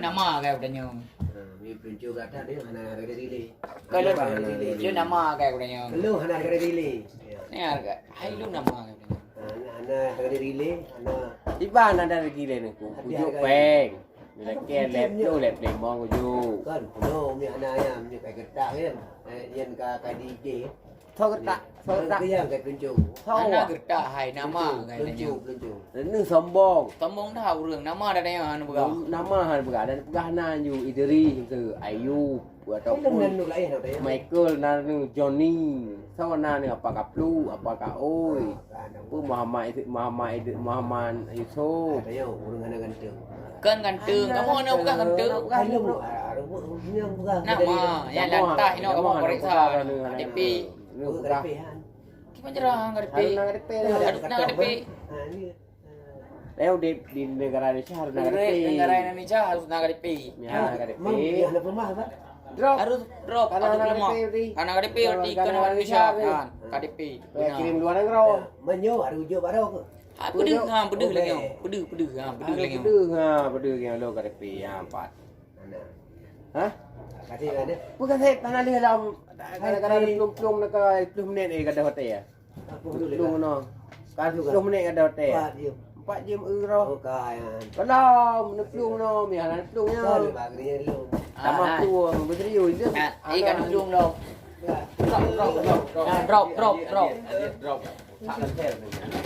nama kayak udah nyong. Mi pelunjuk kata dia hana harga diri. Kalau dia nama kayak udah nyong. Lu hana harga diri. Ini harga. Hai lu nama kayak udah nyong. Hana harga diri, hana Di mana ada gila ni ku juk peng. Bila ke lep tu lep lemong ku juk. kan. No mi hana ayam mi kai ketak kan. Yang ka DJ. Thau ketak, thau ketak. Cái yang kai pelunjuk. Thau Anak ah. kita hai nama kayak udah nyong. Pelunjuk. Ni sombong. Tomong tahu rừng nama ada yang anu begau. Nama han berada pegahna you Idri tu Ayu Cái ataupun lưng nền nuk lain apa ya? Michael nanu Johnny. Sama nanu apakah Plu, apakah Oi. Apa Muhammad Yusuf. Ada yang urang hana gantung. Kan ganteng, kamu anu bukan ganteng. Cái lưng yang bukan. Nama yang lantah ini kamu periksa. DP. Ni Bukan bukan. pehan. Gimana cerah nggak DP? Nang DP. Nggak DP. Ni Leo di negara Indonesia harus nang DP. Negara Indonesia harus nggak DP. Ya, nang DP. Mang dia nak rumah apa? Drop. Harus drop Karena atau nggak lemah. DP. Karena nggak DP di Karena negara Indonesia kan KDP. Kirim luar negara. Menyo ada ujo baru ke? Ah, pedih lagi yang. Pedih lagi. Pedih yang lo KDP yang 4. Mana? Hah? Kasih ada. Bukan saya tanah lihat dalam kadang-kadang plum nak 10 minit kada hotel ya. Aku dulu Plum no. Kan 10 minit kada hotel. 4 jam. 4 jam euro. Oh kayan. Kalau nak plum no, mihalan plumnya. Kalau bagri lu. Sama plum berserius je. Ikan ujung dong. Drop. Drop. Tak hotel.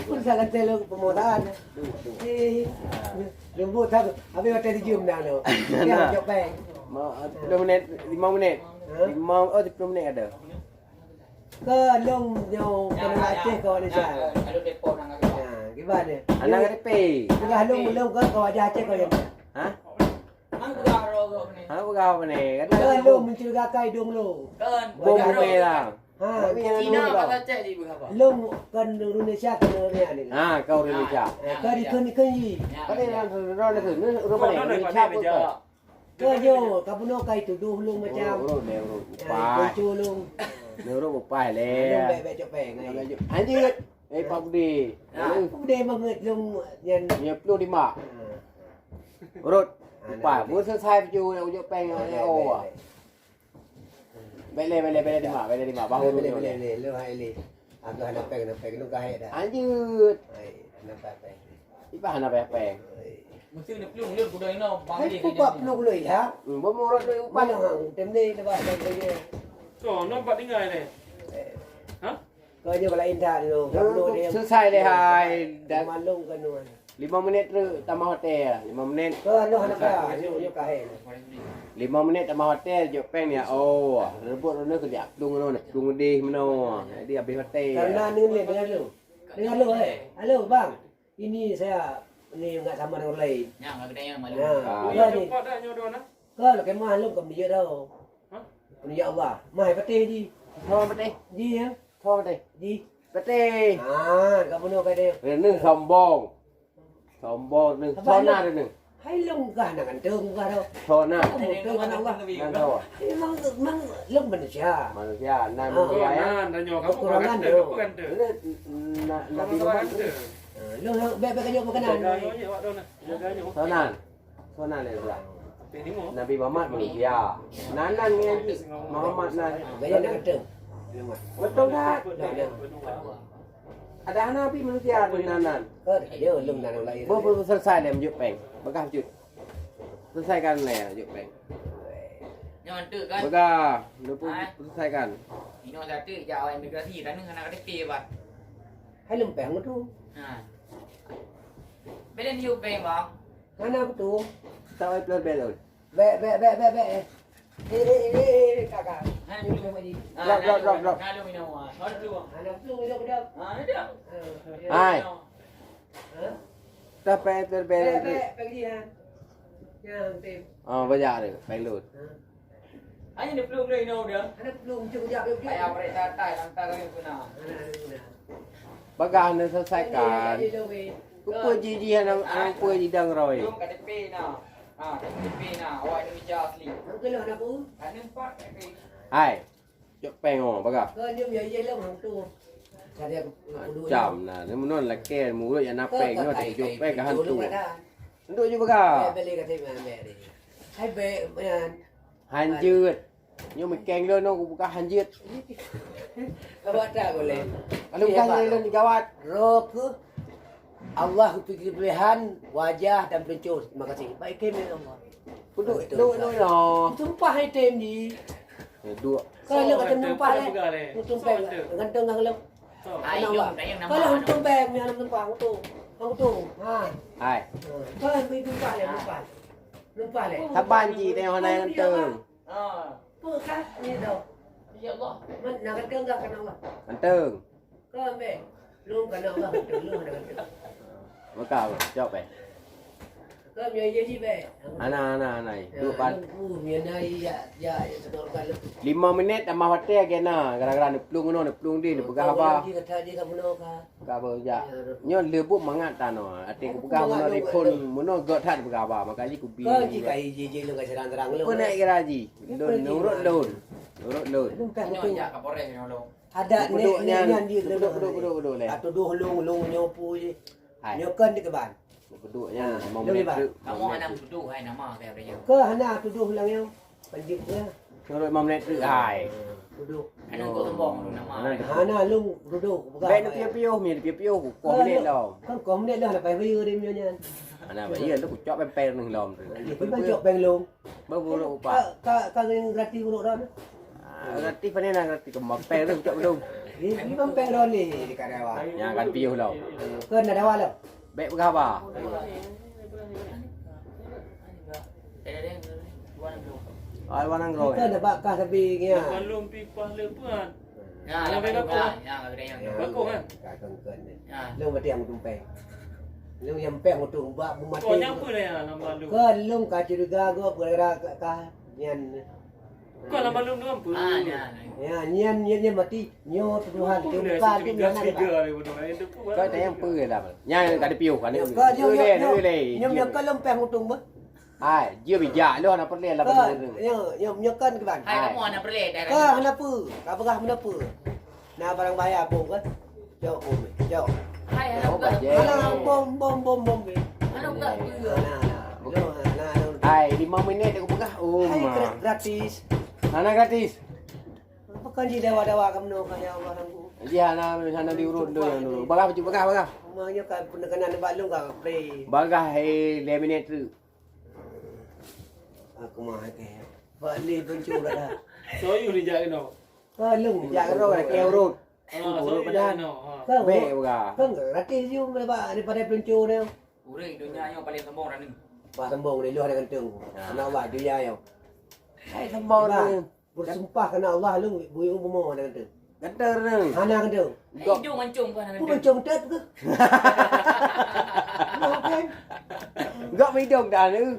Pun sangat telu pemotaan. Lembut tak. Habis hotel di jam dah no. Ya jauh peng. 10 minit, 5 minit. 10 minit ada. Ke long jauh kena Aceh kau ni sah. Kalau depo nang agak. Nah, gimana? Anak KDP. Sudah long ke kau aja Aceh kau yang. Hah? Mang garo ni. Hang berapa ni? Kan long mencurigakai dong lo. Kan. Bom merah. Ha, Cina kata cek di berapa? long kan Indonesia kan ni. Ha, kau Indonesia. Kari kan ni. Kau ni orang tu ni rumah ni. Indonesia pun tu. Ke yo, kapuno kai tuduh lu macam. Urut ni urut. Upai. Upai. Kucu lu. Ni urut upai Lu le. bek cok peng ai. Anjir. Pak Budi. Udah banget lu yang Ni 25. Urut. Upai. Bu selesai baju nak ujuk peng ni oh. Bele di mak. Bahu beli lu hai li. Aku nak peng lu kai dah. Anjir. Ai, nak peng. Ibah nak peng. Mesti ni pelung dia kuda ino bang Hai dia. pupap lu lu ya. Bo murut ni upai. Mana hang tem ni dah buat dia. So, nampak tinggal ni. Hah? Kau je bala indah lu. Kapuno dia. Selesai le hai. Dah Dah malung kan nu. 5 minit tu tambah hotel. 5 minit. Kau lu nak ka, lu kai. 5 minit tambah hotel jok peng ni. Oh, rebut ni kerja plung no, plung deh meno. Jadi habis hotel. Karena ni dengan lu. Dengan lu Halo bang. Ini saya ni enggak sama dengan orang lain. Yang agak yang malu. Nah, Ya, ni. cepat dah nyodoh nak. Kau lah kemah lu kem dia dah. Hah? Ya Allah. Mai patih di. Thon patih. Di ya. Thon patih. Di. Patih. Ah, kau puno kai dia. Ni sombong. Sombong ni. Sona dia ni. Hai long kah nak gantung kah dah. Sona. Kamu tu kan Allah. Nan tahu. Memang long manusia. Manusia nan Oh, manusia ya. Jangan, dah nyodoh. Kamu Kekurangan kata, tu. kamu kata. Nabi Kamu Muhammad. kata. Long bebek kau makanan. Jaga nyonya, awak tahu nak. Jaga nyonya. Sona. Sona le pula. Tengok. Nabi Muhammad manusia. Nanan ni Muhammad nan. Gaya nak gantung. Betul tak? Ada Nabi manusia ni nanan. Kau dia long nak lain. Baru selesai dia menjuk peng. Begah menjuk. Selesaikan le menjuk peng. Yang tu kan. Begah. Lupa selesaikan. Ino satu jauh imigrasi dan dengan anak DP bat. Hai long peng tu. Ha. Belen hiu peng bang. Mana betul? Tak boleh pelur belon. Bek. Kakak. Drop. Kalau minum ah. Harus dulu. Anak tu duduk dah. Ah, ada. Hai. Ha? Tak payah pelur belon. Bek pergi ha. Yang tim. Oh, banyak dia. Pelur. Hanya dia peluk dia ino dia. Anak belum jap. Ayah mereka tai lantar kau guna. Begah ni selesaikan. Kupu jiji anak kupu jidang roy. Belum KDP na. Ah, KDP na. Awak Indonesia asli. Angkel lah aku. Ada 4 KDP. Hai. Jok peng oh, begah. Kau jom ya lo hang tu. Cari aku dulu. Jam nah, ni menon la ke mulut yang napeng no tak jok peng ke hantu. Dulu kan. Untuk je begah. Beli kat mana ni. Hai be Hanjut. Nhưng mà keng lên nó cũng có hanjut. Kawat tak boleh. Kalau bukan lên gawat. Roh ke Allah itu pilihan wajah dan pencur. Terima kasih. Baik kami Allah. Duduk duduk nó. Tumpah hai tem ni. Duduk. Kalau lu kata tumpah le. Tumpah ganteng kang lu. Ai dùng cái yang Kalau nama. tumpah ni alam tumpah tu. Kang tu. Ha. Ai. Kalau pergi tumpah le tumpah. Tumpah le.ถ้าบ้านจีในวันไหนกันเติง Apa kan ni dah. Ya Allah. Man nak ganteng tak kena Allah. กันเติง Kau ambil. Lu kena Allah ganteng lu nak ganteng. มากล่าวเจ้าไป Kau punya je ji be. อันนั้นไหนดูปัน Punya nai ya sedorkan lu. 5 minit sama hotel kena gara-gara ni pelung no ni pelung di ni pegah apa Ji kata dia kamu nak ka. pegah apa ya nyo lebu mangat tano ate ku pegah mono di pun mono got that pegah apa maka ji ku bi Kau ji kai ji lu ka terang-terang lu. pun naik kira ji lon nurut lon Bukan Nyo betul. ya kapore nyo lo. Ada Duduknya, ni dia duduk le. Atau lung nyopu je. Hai Nyokan di keban. duduknya mau Lebih, menit Pak. tu Kamu anam duduk hai nama kayak dia. Ke hana tuduh lang yang panjit dia. nurut 5 menit tu hai Duduk. Anu kau tembong nama. Hana lung duduk bukan. baik nak piu-piu mi piu-piu ku 5 minit dah Kan kau menit dah lepas view dia punya ni. ana ba iya lu ku chop pemนึงลอมtu Dia kan jok beng lung. ba bu lu pa Ka yang gratis urut dah. rati pa ni na rati ko ma pe lu chop lu Ini kan beng dah ni di Karawa. yang kan piu lo Kan ada wala. baik pegah apa Dia buat dulu. ai wanang rồi Kan ada bakah tapi nya. Belum pipa lepuan. Ya, yang juga. Ya, ada yang. Bakong kan? Ka kan. Ya. Lung mati yang tumpeng. Lung yang peng untuk bak mati. Kau nyampu lah ya nama lu. Kan lung ka curiga go gara ka nyan. Kau nama lu nyampu. Ah, ya. Ya nyan mati nyo tuduhan Kau dia boleh bukan sih dia tiga mana tiga ba. ni bodoh. Itu pun. có thấy em pư là nhang cái piu cái này Ka nyo le nyo le nyo ka lung peng utung ba. ai chưa bị dạ luôn nó bắt lên là Ka bắt lên nyo kan ke ban. Hai kamu anak berlet. Ka hana pu, ka begah mana pu. Na barang bayar pun kan. Jauh pun. Jauh. Hai anak Có buka. bà dê. Alah bom. Anak buka. ai 5 menit aku pegah Hai ma gratis. Hana gratis Bukan di dewa-dewa kamu no ka ya Allah rangku. dia hana diurut dulu bagah baju bagah Umangnya ka penekanan balung ka play. bagah 5 menit tu Aku mah ke. Balik pencur dah. So you ni jadi no. Ka lung dạ cái rồi keo rút Ah, so you jadi no. Kan bê bagah kan gratis you daripada pencur dia. Urang dunia yang paling tembong dah ni. Pak sembong ni lu ada kentung. Kena awak dia yo. ai thăm bò luôn Bersumpah kena Allah lu buyung bomo ada kentung. ganter nương Hana kentung. Ai jom mancung kan Ku pencung tet ke? Okey. gõ mấy đồng đã nữ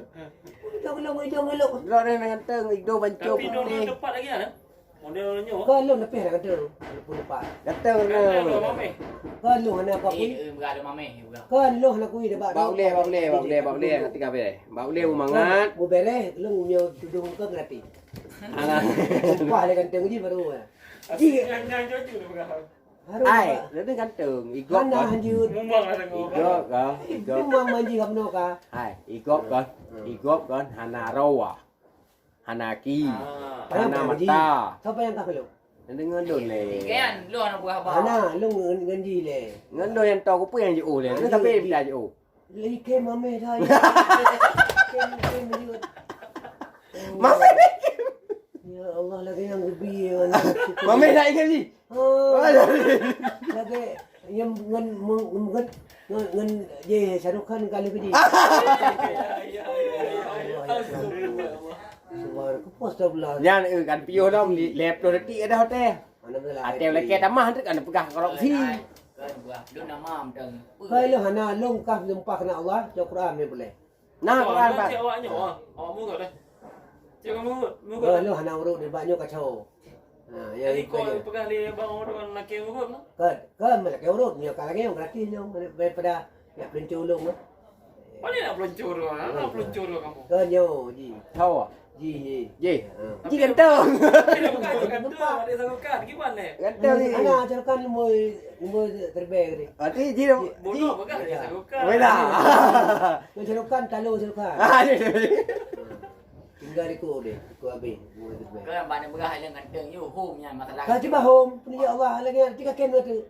Jom lu. gõ đây là ganter ido bancuk Tapi dulu ni tepat lagi kan? Model nyo. Kau lu lebih ada kentung. Pun lepas. ganter Kan nương lu mame. Kau lu hana apa pun. Berada mame juga. Kau lu hana kui debat. bau le ketika be bau le mangat Mu beres lu nyo tudung ke gratis. ana Sumpah ada kentung je baru. Yang jujur bukan. Harus. ai nó đến ganter igop Hana con hanjut. Ngomong ada ngomong. igop Memang manji kamu ka. ai igop con hana rowa hanaki Ah. hana mata Siapa yang kau lu? nó đến ngân đồn này Kan lu anak buah apa? Hana lu nganji le. ngân đồn yang to có puyên gì ủ này nó tapi bila gì ủ Lagi ke mame dah. Ke menjut. mama Ya Allah lagi yang gebi. mama lại cái gì Lagi yang ngan je Shahrukh Khan kali pergi. Ya. Suara ku poster belah. nhà này gần piu đó lẹp rồi tí ở đâu thế Mana belah. à treo lại cái đám ăn tức ăn pegah kalau phi Kan buah. Lu nama amdeng. Kai lu hana long kah sumpah kena Allah, jauh Quran ni boleh. nah Kau Quran kan pak cik awak nyo. Awak mu kat dah. Cik kamu mu Kai kat. lu hana urut dia banyak kacau. Ha, yang Jadi ikut kau dia. pegang dia bang orang dengan laki mu kat. Kan mereka urut ni kalau lagi yang gratis yang daripada yang pencul lah. Mana nak peluncur tu? Nak peluncur tu kamu. Kan yo ji. thâu à Ji. gì Ha. chỉ cần tơ Kita bukan kan tu. Ada sakukan gimana? ganter gì Ana ajarkan lumur terbaik ni. ở tí gì đâu Bodoh bukan ada sakukan. mới là Yang Shahrukh Khan talu Shahrukh Khan. à đi Segala ikut dia. Ikut habis. Kan banyak berah yang ganteng you home nya masalah. Kalau tiba home, punya Allah lagi tiga kena tu.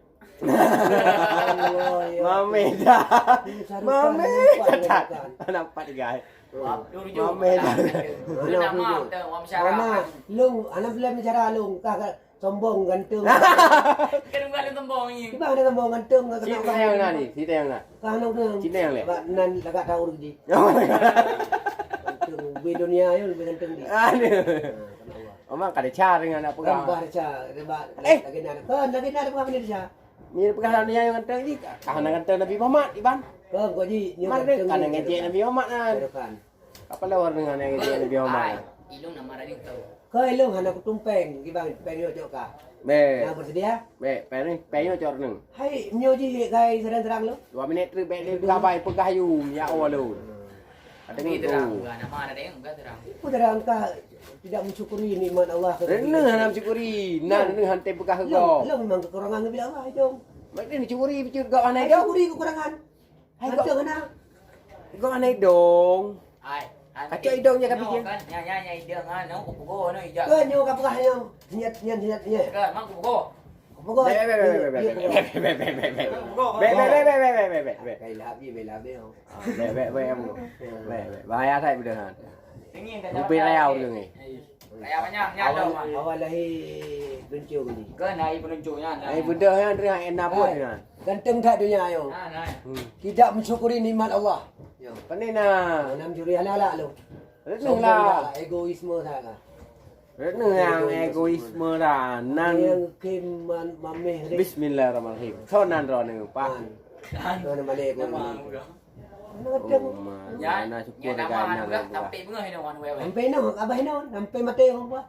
Mame dah. Mame dah. Nampak guys. Mame dah. Lu nama tu orang masyarakat. Mana? Long, anak belum bicara long. Kah sombong gantung. Kena bukan tembong ni. Tiba ada sombong gantung kena Cerita Allah. yang mana ni? Cerita yang mana? Kah nang tu. Cina yang leh? Nan lagak tahu lagi. Gantung di dunia yo lebih gantung di. Aduh. Omang kada cara dengan nak Kan pegang. baca lagi nak. Kan lagi nak bukan benda dia. Ni pegang dia yang ganteng ni. Kahana ganteng Nabi Muhammad Iban. Kan kau ji ni Mana kana ngejek Nabi Muhammad kan. kan. Apa lawan dengan yang ngejek Nabi Muhammad? Ilung nama radio tahu. Kau elong hana kutumpeng gibang pengyo jok ka. Be. Nak bersedia? Be, penyo cor nang. Hai, nyo ji kai serang-serang lu. 2 minit tu be dia gabai pegah you ya Allah lu. Ada Ni ni terang tu. bukan nama ada yang enggak terang. Aku terang kah tidak mensyukuri nikmat Allah. Rena hanam cukuri. Nan ni hantai pegah ke Lu kau. memang kekurangan bila Allah jom. Mak ni cukuri picur kau anai Hai kau. syukuri kekurangan. Hai kau kena. Kau anai dong. Ai. Kacau hidungnya kau fikir. Kan nya hidung ah no kupu no ija. Kau nyo ka pegah yang niat. Kan mak kupu. Pokok. Be. Kai lap ji be lap dia. Em. Bahaya thay bây giờ hả? Ingin Lu pe leo dia ni. Kayak banyak nya dah mah. Awal lahir bencung ni. Kan ai peluncurnya. Ai benda yang dia enak pun kan. Ganteng tak dunia yo. Nah. Tidak mensyukuri nikmat Allah. Yo. Pandai nah. Nam curi halal lu. Rất là Egoisme tak lah. rất là egoisme dah. Nan Yang kim mameh ni. Bismillahirrahmanirrahim. Thôi nan rồi nè pa. Mana balik pun. Nama bukan. Ganteng. Ya, Nah syukur ya dia nama kan. bukan tapi bunga hina wan wewe. Sampai no, abah no, sampai mati orang buah.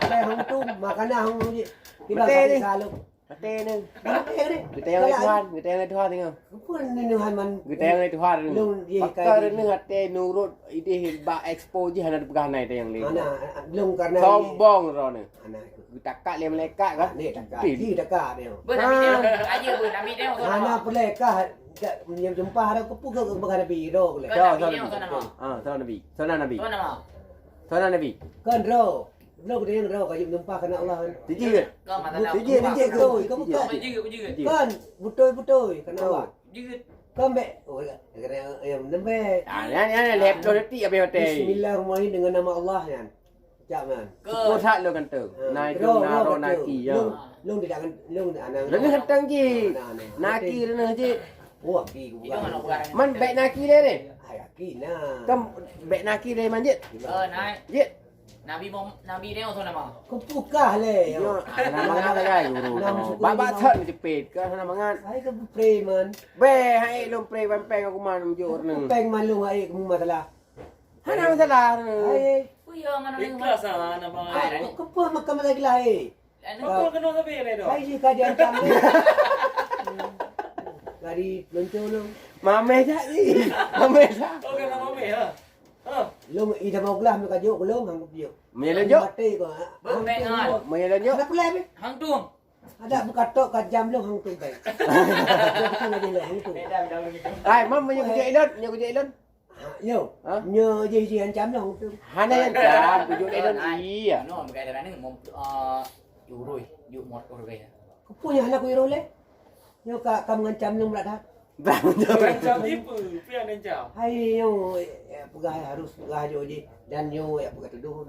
Sampai orang tu makan orang ni. Tiba Mati kali ni. salu. Mati ni. Mati ni. Người ta yang lấy Tuhan, người ta yang lấy Tuhan tengok. Pun ni Tuhan man. Người ta yang lấy Tuhan. Lu ye Pakar kai. ni hati nurut ide ba expo je hana pegang nai ta yang le. Mana lung karena Sombong ro ni. anak aku. Người ta kat le malaikat kan. Ni tak ki tak dia. Ber nabi dia aja ber nabi dia tu. Anak peleka yang jumpa ada kepu ke menghadapi ro boleh. Kan Jauh nabi sana dia tu nama. Ah, sana Nabi. Sana Nabi. Tu nama. Sana Nabi. Kan ro. Ro dia yang ro kau jumpa kena Allah. Tiji ke? Kau mata dah. Tiji ke? Kau buka. Bujur. Kan betul-betul kena Allah. Bujur. Kau mek. Oh, kena yang nembe. Ah, ni lep do reti apa hotel. Bismillahirrahmanirrahim dengan nama Allah kan. Cak man. Kau tak lo kanteng. Nai tu naro naki ya. Long tidak kan long anak. Rene kanteng je. Naki rene je. Wah, ki Itu mana bukan. bukan. Man baik naki dia ni. Hai ki nah. Kam baik naki dia manjit. Naik. Je. Nabi dia tu nama. Kau pukah le. Yo, nama mana lagi guru. Baba thot ni cepet ke sana mangan. Hai ke preman. Be hai lom pre pempeng aku man mujur nang. Peng malu hai ke masalah. Hana masalah. Hai. Oh ya mana ni. Ikhlas ah nama. Kau apa makam lagi lah hai. Kau kena sampai ni dah. Hai si kajian cam ni. Dari lonceng lu. Mame tak ni. Mame tak. Kau kena mami ha. Ha. Lu ida mau gelah mu kajuk belum hang kajuk. Menyelenjuk. Mati ko. Bengan. Menyelenjuk. Ada pula be. Hang tung. Ada buka tok kat jam lu hang tu kai. Betul lagi lah hang tu. Ai mam menyo kerja elon, menyo kerja elon. Yo. Ha? Nyo je jam lu hang tu. Hana yang jam kerja elon iya. No, bukan ada ni mom yurui, yuk mot orang. Kau punya anak ku irole. Nyo ka kam ngancam lu berat dah. Bang. Rancam tipu, pian rancam. Hai yo pegah harus pegah jo je dan yo pegah tuduh.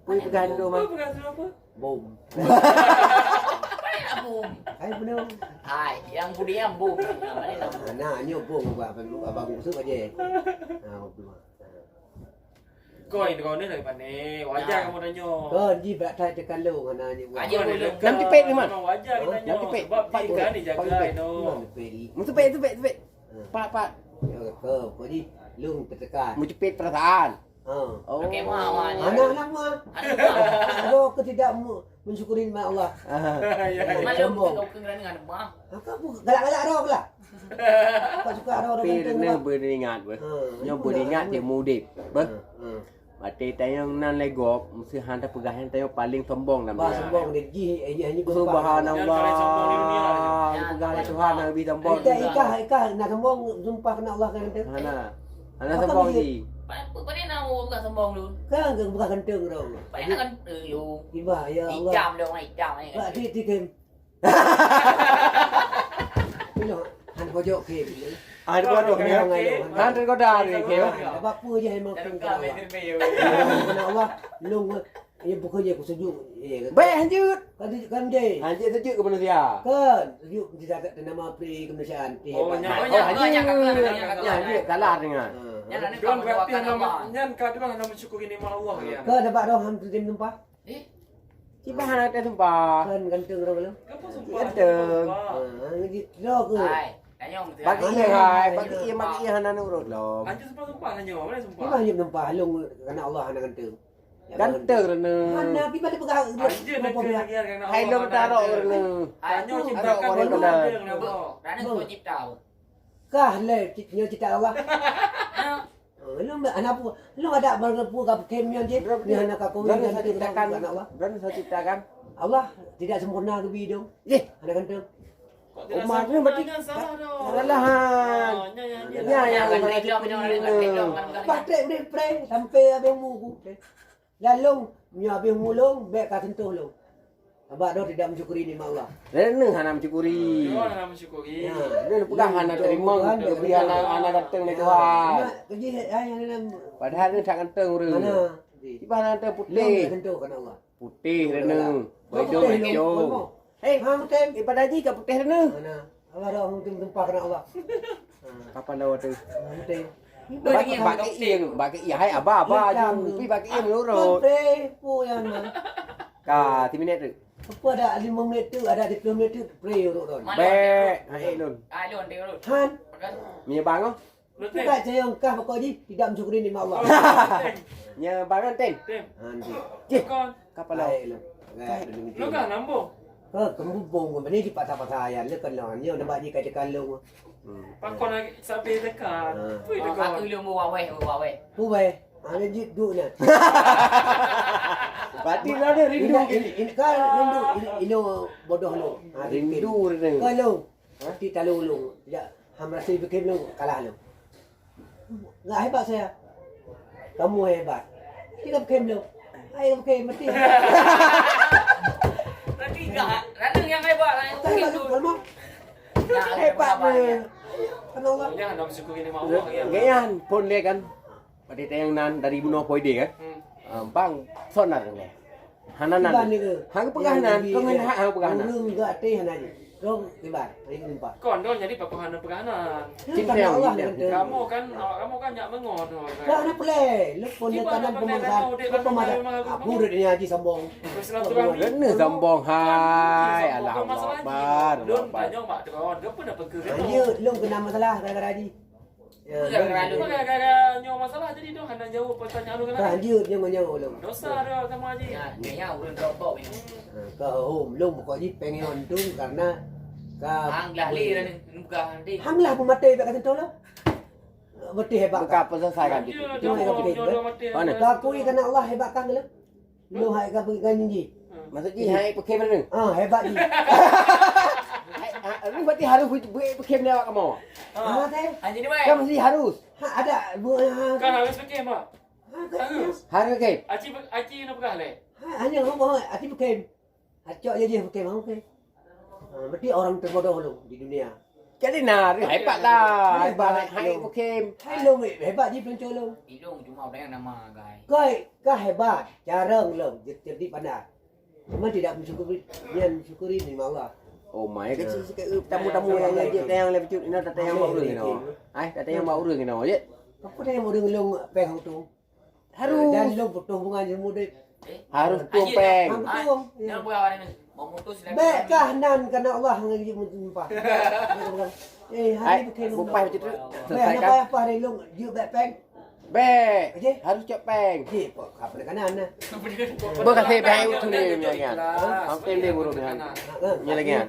Kui pegang dulu Kau mam. bukan apa? Bom. Apa bom? Hai benar. Hai, yang budiam bom. Mana nama? Nah, nyo bom abang usuk aja. Nah, bom. Kau ini kau ni dari mana? Wajar kamu tanya. Kan ji berat tak tekan lu kana ni. Aja boleh. Nam cepet ni man. Wajar kita tanya. Nam cepet. Sebab ikan dijaga no. Mu cepet. Pak. Kau ji lung tertekan. Mu cepet perasaan. Oh. Oh. Okey, mah. Anak mah. Ada Kalau ketidak mensyukuri nikmat Allah. Ya. malam kau kena dengan mah. Kau galak-galak roh pula. Kau suka roh Tapi dia beringat ber. Nyo beringat dia mudip. Ber. Mati tayang nan legok mesti hanta pegahan tayang paling sombong nama. Bah sombong dia ji hanya Subhanallah. Yang paling sombong di dunia lah. Pegahan Tuhan lebih sombong. Ikah nak sombong sumpah kena Allah kan tu. Hana sombong ni. Pak ni nak bukan sombong dulu. Kan bukan kenteng dong. Pak ni kan you. Tiba ya Allah. Hijam dong, hijam ni. Pak ti kem. Bilo han pojok kem. Ada kau dong ya. Nanti kau dah ni kau. Apa apa je emang Jangan kem. kau meter bayu. Kena Allah long ini bukannya aku sejuk. Baik hanjut. Kan je. Hanjut sejuk ke manusia. Kan sejuk tidak ada nama pri kemanusiaan. Oh, Hanjut kalah dengan. Yang nak Tuan kau berarti doakan nama Allah. nyan kadang nak mensyukuri nikmat Allah ya. Kan dapat dong ham tim tumpah. Cipa anak dia tumpah. Kan kenteng dong lo. Apa sumpah? Kenteng. Ngaji dong ke. Hai, tanya orang tu. Bagi ia hai, bagi ia hana nurut loh. Anjir sumpah hanya mana Ni sumpah? banyak tumpah long kerana Allah anak kenteng. Ganteng rene. Mana pi balik pegang. Anjir nak kira dengan Allah. Hai lom tarok rene. Tanya Aku ciptakan orang Allah benar. dengan Allah. Rana kau cipta. Kah le cita Allah. Lu anak pu, lu ada berpu kap kemian je. Ni anak aku Dan dan saya kenteng ciptakan. anak Allah. Dan saya ciptakan. Allah tidak sempurna ke bidung. Eh, Anak kenteng. Umat ni berarti salah dong. kesalahan. Ya, yang Patrek ni pre sampai abang mu. Lalu nya abang mu long baik ka tentuh long. Abang dah tidak mensyukuri nikmat Allah. Rene hana mencukuri. Tuan nak mensyukuri. Ya. Dia pegang hana terima beri anak ganteng ni Tuhan. Kerja yang Padahal ni tak ganteng mana? rene. Cipa hana ter Long putih. tentuh kan Allah. Putih rene. Bodoh hijau. Hang tem. Ibadah haji kat putih rene. Mana? Allah dah mungkin tempah kena Allah. Kapan dah tu? Tem. Bagi ia hai abah ju. Pi bagi ia menurut. Pre pu yang mana? Ka 3 minit tu. Apa ada 5 minit tu, ada 10 minit tu pre urut don. Baik, hai lun. Ah, Leon dia urut. Han, Nya bang oh. Betul. bukan saya engkau pokok ni tidak mensyukuri nikmat Allah. Nya bang ten. Tem. Han ji. Cih, Kon. kapal laut. Baik lah. Lu kan nambung. Kembung ni di patah-patah ayat le kena nya nak bagi kat kalung. Pakon lagi sampai dekat. Pui Aku dekat. Leon bawa. Tu baik. Ana ji duknya. Berarti lah dia rindu. Ini kan rindu. Ini bodoh lu. Rindu rene. Kalau nanti talu lu. Tidak ham rasa bikin lu kalah lu. Enggak hebat saya. Kamu hebat. Tidak bikin lu. Ayo bikin mati. Nanti enggak. Rana yang hebat lah. Yang Tak hebat tu. lu kalau mau. Hebat ni. Kan Allah. Jangan nak mensyukuri nikmat Allah ya. Gayan pun dia kan. Pada tayang nan dari bunuh poi dia kan. Bang sonar ni. Hanan. Tiban ni ke? Hang pegahanan, kau ngene hang pegahanan. Urung enggak teh hanan. Dong tiban. Ring empat. Kon dong jadi papahan pegahanan. Cinta Kan yang Allah indah. dengan Kamu kan nyak mengon. tak ada play. Lepas dia kanan pemangsaan. Apa masa? Aku dah ni haji sambung. Bersilaturahmi. Rene sambung hai. Allahu akbar. Don banyak mak kawan. Dia pun dapat kerja. Dia long kena masalah gara-gara haji. Ya, Gara-gara nyawa masalah jadi dong hendak jawab pertanyaan lu kan kan. dia nyawa long. Dosa dia sama haji. Ya, dia urut rokok ni. Ke home long pokoknya pengen untung karena Hang lah li dah ni. Bukan nanti. Hanglah pematai tak kata lah. Betul hebat. Buka selesaikan Dia gitu. dia mati. Mana? Tak akui kerana Allah hebat kan lu. Lu hai ka pergi kan ji. Maksudnya hai pakai mana? Hebat ji. Ini berarti harus pakai dia awak kamu. Teh. Anjing ni baik. Kan mesti harus. Ada Kan harus fikir mak. Harus pakai. Aci nak pegah le. hanya ngomong hati bukan. Acok je bukan mau ke. Berarti orang terbodoh lu di dunia. Jadi nah, hebat lah. Hebat hai pakai. Hai lu hebat je pencol lu. Hidung cuma ada yang nama guys. Kau hebat, jarang lu jadi pandai. Cuma tidak mensyukuri nikmat Allah. Oh my, kecil sikit tamu-tamu yang yang lebih cute ini tata yang mau urang ni. Ai, tata yang mau urang ni je. Apa dia mau dengar lu peng tu? Harus. Dan lu pertunggungan muda. Harus tumpeng. Tuang. Dia buat ni. Memutus dah. Baik kanan kerana Allah ngaji mumpah. Hari bukan lu. Bupai macam tu. Baik Selesaikan. apa hari lu dia baik peng. Baik. Okey. Harus cek peng. Okey, apa kanan nah. Berkasih peng itu ni yang. Hang tem dia buruk dengan. Ni lagi kan.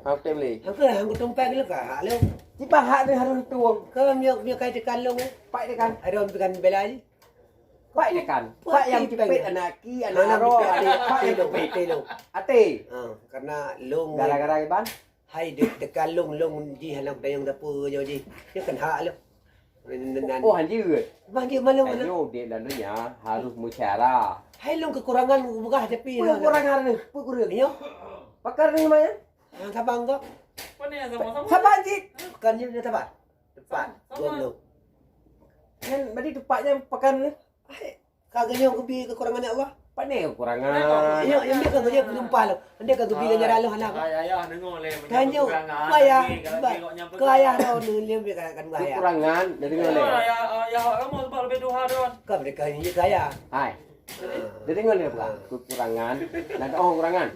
Hang tem le. Aku hang tumpeng lu ka. Lu Tiba hak dia harus tuang. kalau dia kait tekan lu. Pak dia kan. Ada orang tekan bela ni. Pak dia kan. Pak yang cepet anak ki anak ro. Pak yang cepet. lu. Ate. Karena long Gara-gara ban. hai dekat long ji halang tayang dapur je ji. Dia kan hak lu. Oh anjir. Bang dia malu mana? Ayo dia lalunya harus musyawarah. Hai long kekurangan bukan tapi. Kekurangan ni, apa kurang? Yo. Pakar ni mana? Sabang kau. Apa ni sama-sama? Sabar cik. Bukan dia tepat. Tepat. Belum. Kan berarti tepatnya pakar ni. Kagaknya aku bi kekurangan Allah. Apa ni kekurangan? Yo, yang dia kagaknya penumpah lo. Dia kagak bi ganjar Allah anak. Ayah dengar le. Tanya ayah. Ke ayah tau ni dia kan ayah. Kekurangan dari mana? Ayah kamu sebab lebih dua don. Kau mereka ni kaya. Hai. Dia dengar ni apa? Kekurangan. Nak oh kekurangan.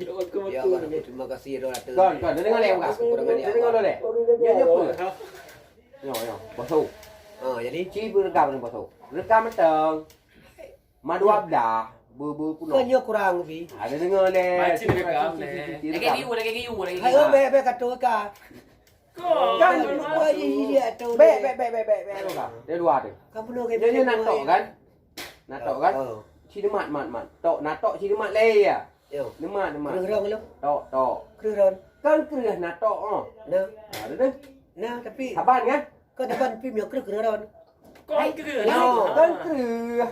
Ya Allah, terima kasih doa tu. Kon, dia dengar ni apa? Kekurangan Dia dengar le. Dia apa? Yo, basuh. Jadi Cibu rekam ni basuh. Rekam teng. Madu abdah. Bu puno. kau kurang bi. Ada dengar le. Macam ni rekam le. Lagi view, lagi view, lagi Hai view. be kata ka. Kau Kan Wah iya tu. Be luka. Dia dua tu. Kamu nak ke? Dia nak tok kan? Nak tok kan? Ciri mat. Tok nak tok ciri mat le ya. Yo. Nemat. Kerang lo. Tok. Kerang. Kan kerah nak tok oh. Nah, Ada tu. nah tapi Saban kan? kau dapat pim yang kerang. kau kira No, lah. kan kerah.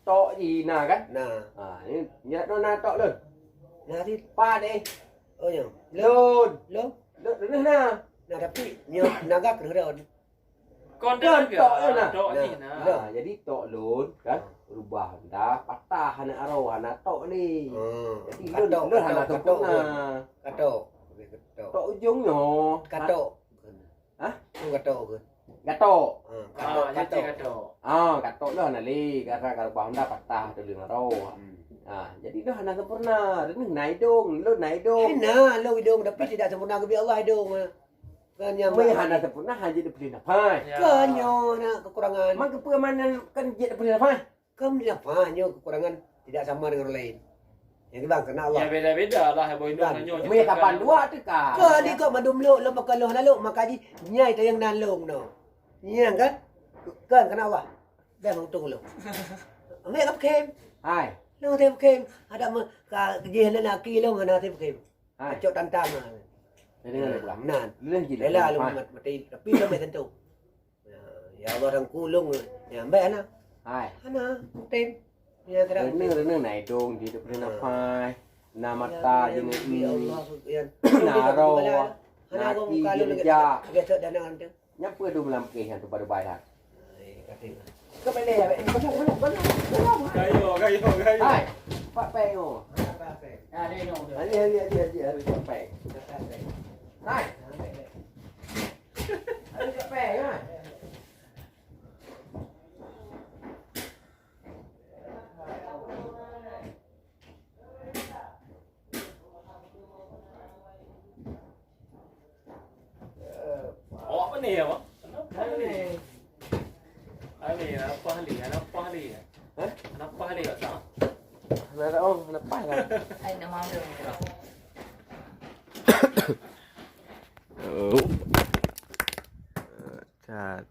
Tok ji na kan? Nah, Ni nak nak tok lun. nah ti. Pa deh. Oh ya. Lun. Lo. Lun na. Nah tapi nyo naga kerang. Kau Kan dah tok je nak. Tok ni nah. Jadi tok lun kan? Rubah dah patah anak arau anak tok ni. Jadi lun anak sempurna. Kato. Tok ujungnya. Kato. Hah? Kato ke? Gatok. Kato. Kato. Gatok lah nak li. Karena rubah dah patah tu lun arau. Jadi dah anak sempurna. Ini naik dong, lun naik dong. Nah, lo hidung tapi tidak sempurna ke Allah hidung. Kan yang Mai anak sempurna haji dia beli nafas. kanyo na kekurangan. Mak kepemanan kan dia beli nafas. Kamu apa nyo kekurangan tidak sama dengan orang lain. Yang bang kena Allah. Ya beda-beda lah boy dong nyo. Mai kapan dua tu ka. Kau di kau madum lo makaloh nalo makaji nyai tayang nalong no. Nyang kan? Kan kena Allah. Dah mengtung lo. Mai kap kem. Hai. Lo tem kem ada ma ka kejihan nak kilo ngana tem kem. Hai. Cok tantang. Jadi ngene pula. Nan. Lun gila. Lela lu mati tapi lo mai tentu. Ya orang kulung ya mbak ana. Hai. Ana tem. Ya kira. Renang naik dong dia beli nafas. Na mata je ni. Ya Allah yan. Naro. Ana ko Naki kalau dia. getok danang tu. Nyapa tu melam ke tu pada bayar. Kating. Kau boleh ya? Gayo. Hai. Pak peng oh. Ah, dia no. Dia pak peng. Hai. Ada pak peng kan? Oh apa ni ya, Pak? Apa ni? Apa hali? Hah? Apa hali kat sana? Nak oh, nak pas lah. Ay, nama dia. Oh. Chat.